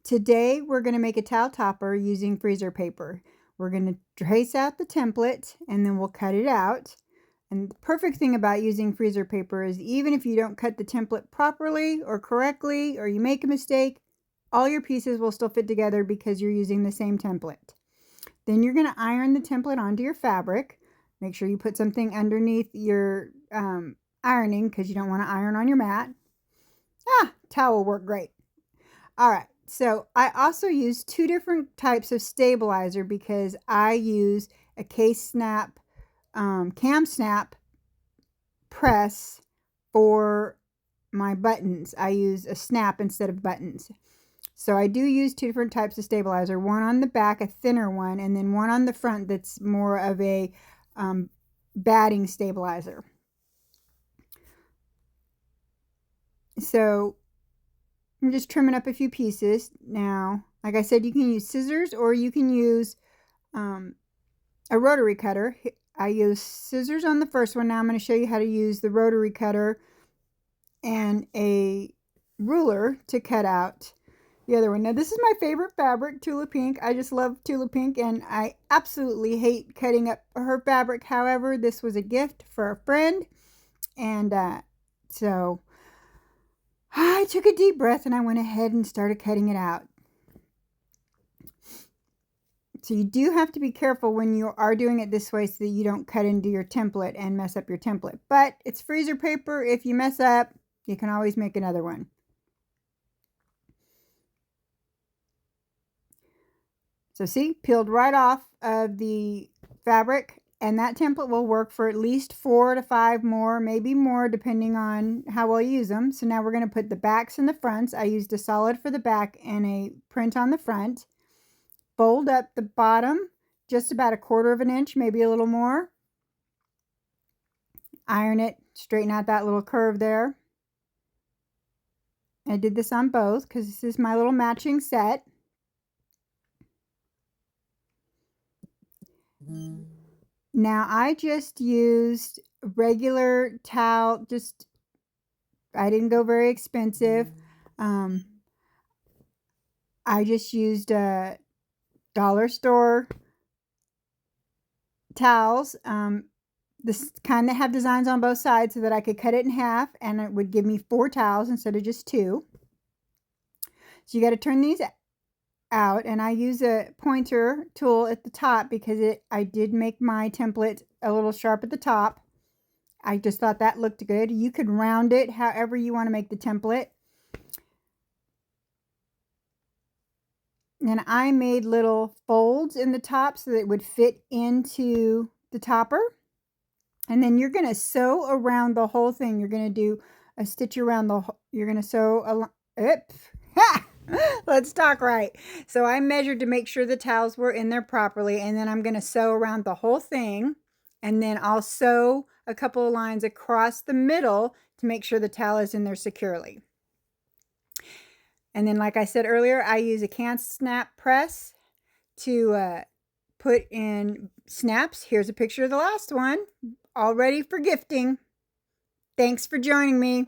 Today, we're going to make a towel topper using freezer paper. We're going to trace out the template and then we'll cut it out. And the perfect thing about using freezer paper is even if you don't cut the template properly or correctly, or you make a mistake, all your pieces will still fit together because you're using the same template. Then you're going to iron the template onto your fabric. Make sure you put something underneath your ironing because you don't want to iron on your mat. Towel will work great. All right. So I also use two different types of stabilizer because I use a K-Snap, Cam Snap press for my buttons. I use a snap instead of buttons. So I do use two different types of stabilizer, one on the back, a thinner one, and then one on the front that's more of a batting stabilizer. So I'm just trimming up a few pieces. Now, like I said, you can use scissors or you can use a rotary cutter. I use scissors on the first one. Now I'm going to show you how to use the rotary cutter and a ruler to cut out the other one. Now this is my favorite fabric, Tula Pink. I just love Tula Pink and I absolutely hate cutting up her fabric. However, this was a gift for a friend, and so I took a deep breath and I went ahead and started cutting it out. So you do have to be careful when you are doing it this way so that you don't cut into your template and mess up your template. But it's freezer paper. If you mess up, you can always make another one. So see, peeled right off of the fabric, and that template will work for at least 4 to 5 more, maybe more, depending on how well you use them. So now we're going to put the backs and the fronts. I used a solid for the back and a print on the front. Fold up the bottom just about 1/4 of an inch, maybe a little more. Iron it, straighten out that little curve there. I did this on both because this is my little matching set. Now I just used regular towel, I didn't go very expensive. I just used dollar store towels, this kind that have designs on both sides so that I could cut it in half and it would give me 4 towels instead of just 2. So you got to turn these out, and I use a pointer tool at the top because I did make my template a little sharp at the top. I just thought that looked good. You could round it however you want to make the template. And I made little folds in the top so that it would fit into the topper. And then you're going to sew around the whole thing. You're going to do a stitch around you're going to sew let's talk right. So I measured to make sure the towels were in there properly, and then I'm going to sew around the whole thing, and then I'll sew a couple of lines across the middle to make sure the towel is in there securely. And then, like I said earlier, I use a Cam Snap press to put in snaps. Here's a picture of the last one, all ready for gifting. Thanks for joining me.